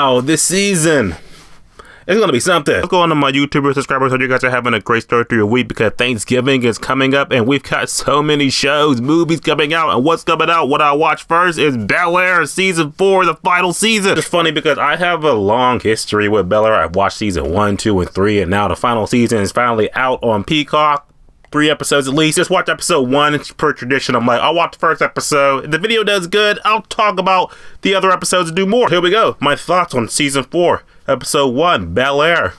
Wow, this season, it's going to be something. Let's go on to my YouTuber subscribers. Hope you guys are having a great start to your week because Thanksgiving is coming up and we've got so many shows, movies coming out. And what's coming out, what I watch first is Bel Air season 4, the final season. It's funny because I have a long history with Bel Air. I've watched season 1, 2, and 3, and now the final season is finally out on Peacock. 3 episodes at least. Just watch episode 1 per tradition. I'm like, I'll watch the first episode. If the video does good, I'll talk about the other episodes and do more. Here we go. My thoughts on season 4, episode 1, Bel Air.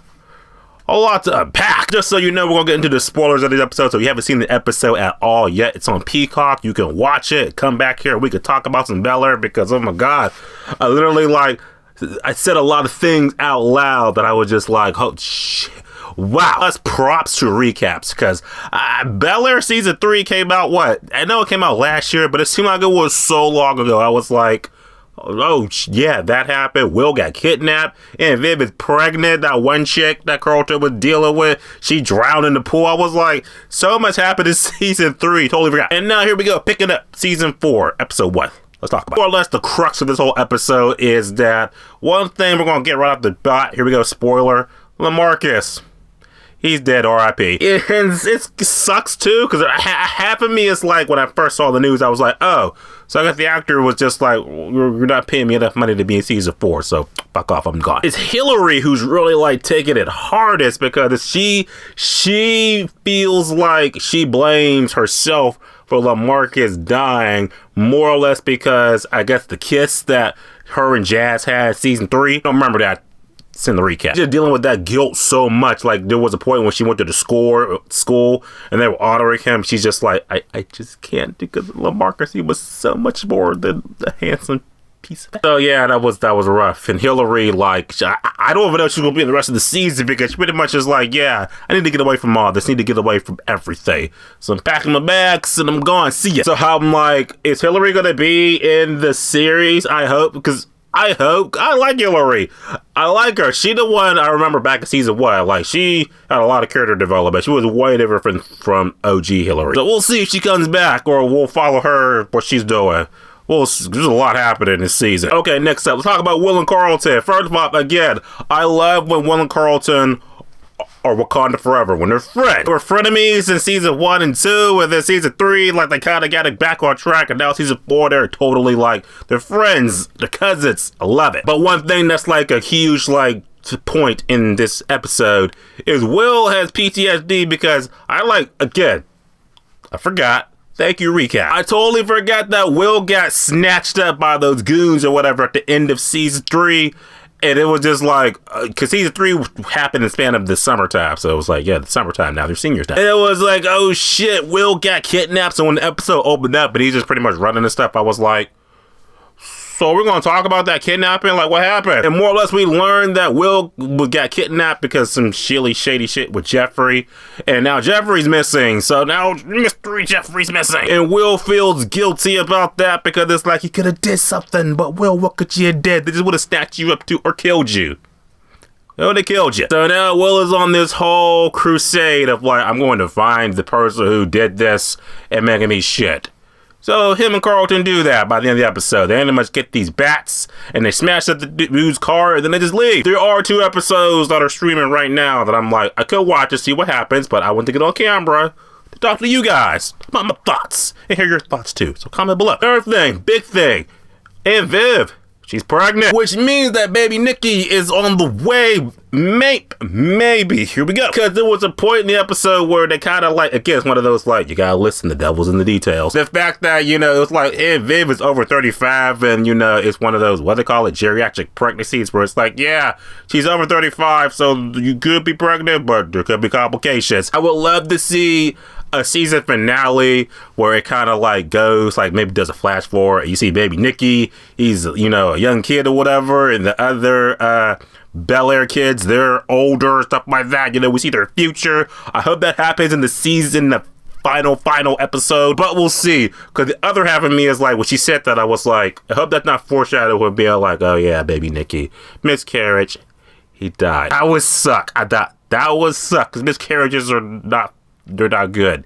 A lot to unpack. Just so you know, we're gonna get into the spoilers of these episodes. So if you haven't seen the episode at all yet, it's on Peacock. You can watch it. Come back here. We could talk about some Bel Air because, oh my God, I literally I said a lot of things out loud that I was just like, oh shit. Wow, that's props to recaps because Bel Air season 3 came out, I know it came out last year, but it seemed like it was so long ago. I was like, oh yeah, that happened. Will got kidnapped and Viv is pregnant. That one chick that Carlton was dealing with, she drowned in the pool. I was like, so much happened in season 3. Totally forgot. And now here we go, picking up season 4, episode 1. Let's talk about it. More or less, the crux of this whole episode is that one thing we're going to get right off the bat. Here we go, spoiler. LaMarcus. He's dead, R.I.P. And it sucks, too, because half of me is like, when I first saw the news, I was like, oh, so I guess the actor was just like, you're not paying me enough money to be in season 4, so fuck off, I'm gone. It's Hillary who's really, taking it hardest because she feels like she blames herself for LaMarcus dying, more or less because, I guess, the kiss that her and Jazz had season 3. I don't remember that. It's in the recap. She's dealing with that guilt so much. Like, there was a point when she went to the school and they were honoring him. She's just like, I just can't, because LaMarcus, he was so much more than the handsome piece of it. So yeah, that was rough. And Hillary, I don't even know if she's gonna be in the rest of the season because she pretty much is like, yeah, I need to get away from all this. I need to get away from everything. So I'm packing my bags and I'm gone. See ya. So I'm like, is Hillary gonna be in the series? I hope, because I like Hillary. I like her. She the one I remember back in season 1. She had a lot of character development. She was way different from OG Hillary. So we'll see if she comes back or we'll follow her, what she's doing. Well, there's a lot happening this season. Okay, next up, let's talk about Will and Carlton. First of all, again, I love when Will and Carlton or Wakanda Forever, when they're friends. They were frenemies in season 1 and 2, and then season 3, they kind of got it back on track, and now season 4, they're totally they're friends, they're cousins. I love it. But one thing that's a huge point in this episode is Will has PTSD because again, I forgot. Thank you, recap. I totally forgot that Will got snatched up by those goons or whatever at the end of season 3. And it was just because season 3 happened in the span of the summertime. So it was yeah, the summertime now. They're seniors now. And it was oh shit, Will got kidnapped. So when the episode opened up and he's just pretty much running and stuff, I was like, so we're going to talk about that kidnapping? What happened? And more or less, we learned that Will got kidnapped because some shady shit with Jeffrey. And now Jeffrey's missing. So now mystery Jeffrey's missing. And Will feels guilty about that because it's he could have did something. But Will, what could you have did? They just would have snatched you up or killed you. Oh, they killed you. So now Will is on this whole crusade of I'm going to find the person who did this and making me shit. So him and Carlton do that by the end of the episode. They pretty much get these bats and they smash up the dude's car and then they just leave. There are 2 episodes that are streaming right now that I'm I could watch to see what happens, but I want to get on camera to talk to you guys about my thoughts and hear your thoughts too. So comment below. Third thing, big thing, and Viv. She's pregnant, which means that baby Nikki is on the way. Maybe. Here we go. Because there was a point in the episode where they kind of again, it's one of those you gotta listen, the devil's in the details. The fact that, it was hey, Viv is over 35 and, it's one of those, what they call it, geriatric pregnancies where it's yeah, she's over 35, so you could be pregnant, but there could be complications. I would love to see a season finale where it kind of goes maybe does a flash forward. You see baby Nikki, he's a young kid or whatever, and the other Bel Air kids, they're older, stuff like that. We see their future. I hope that happens in the season, the final episode, but we'll see. Because the other half of me is when she said that, I was I hope that's not foreshadowed with being oh yeah, baby Nikki, miscarriage, he died. That would suck. That would suck because miscarriages they're not good.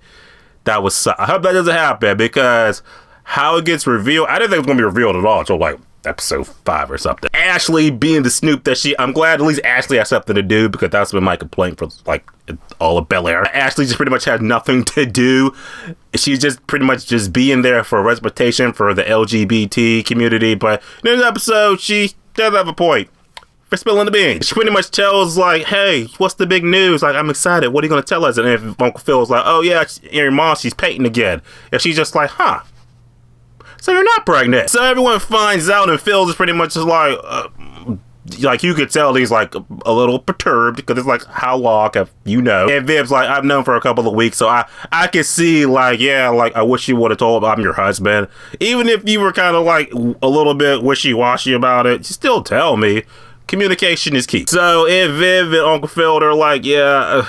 That would suck. I hope that doesn't happen because how it gets revealed, I didn't think it was going to be revealed at all until episode 5 or something. Ashley being the Snoop that I'm glad at least Ashley has something to do, because that's been my complaint for like all of Bel Air. Ashley just pretty much had nothing to do. She's just pretty much just being there for representation for the LGBT community, but in this episode, she does have a point for spilling the beans. She pretty much tells like, hey, what's the big news? Like, I'm excited. What are you going to tell us? And if Uncle Phil's like, oh yeah, your mom, she's Peyton again. And she's just like, huh. So you're not pregnant. So everyone finds out, and Phil is pretty much just like you could tell he's like a little perturbed, because it's like, how long have you know? And Viv's like, I've known for a couple of weeks, so I can see like, yeah, like I wish you would have told I'm your husband. Even if you were kind of like a little bit wishy-washy about it, still tell me. Communication is key. So if Viv and Uncle Phil are like, yeah,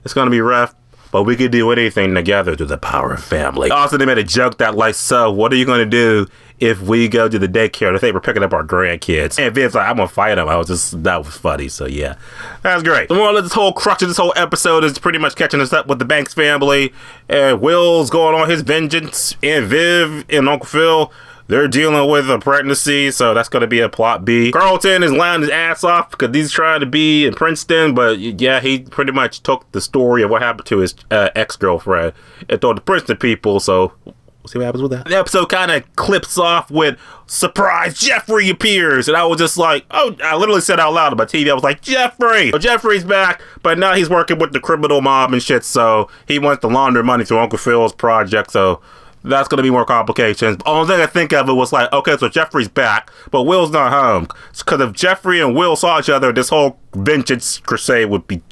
it's gonna be rough, but we could do anything together through the power of family. Also, they made a joke that like, so what are you gonna do if we go to the daycare? If they were picking up our grandkids, and Viv's like, I'm gonna fight them. That was funny. So yeah, that's great. The moral of this whole crux of this whole episode is pretty much catching us up with the Banks family, and Will's going on his vengeance, and Viv and Uncle Phil, they're dealing with a pregnancy, so that's going to be a plot B. Carlton is lying his ass off because he's trying to be in Princeton, but yeah, he pretty much took the story of what happened to his ex-girlfriend and told the Princeton people, so we'll see what happens with that. The episode kind of clips off with, surprise, Jeffrey appears, and I was just like, oh, I literally said out loud on my TV, I was like, Jeffrey! So Jeffrey's back, but now he's working with the criminal mob and shit, so he wants to launder money through Uncle Phil's project, so that's going to be more complications. The only thing I think of it was like, okay, so Jeffrey's back, but Will's not home. Because if Jeffrey and Will saw each other, this whole vengeance crusade would be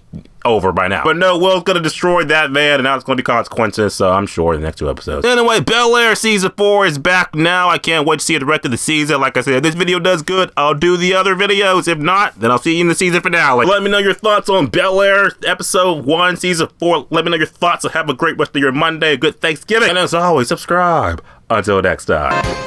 over by now. But no, Will's going to destroy that van, and now it's going to be consequences, so I'm sure in the next 2 episodes. Anyway, Bel Air Season 4 is back now. I can't wait to see the rest of the season. Like I said, if this video does good, I'll do the other videos. If not, then I'll see you in the season finale. Let me know your thoughts on Bel Air Episode 1, Season 4. Let me know your thoughts, and have a great rest of your Monday. Good Thanksgiving. And as always, subscribe. Until next time.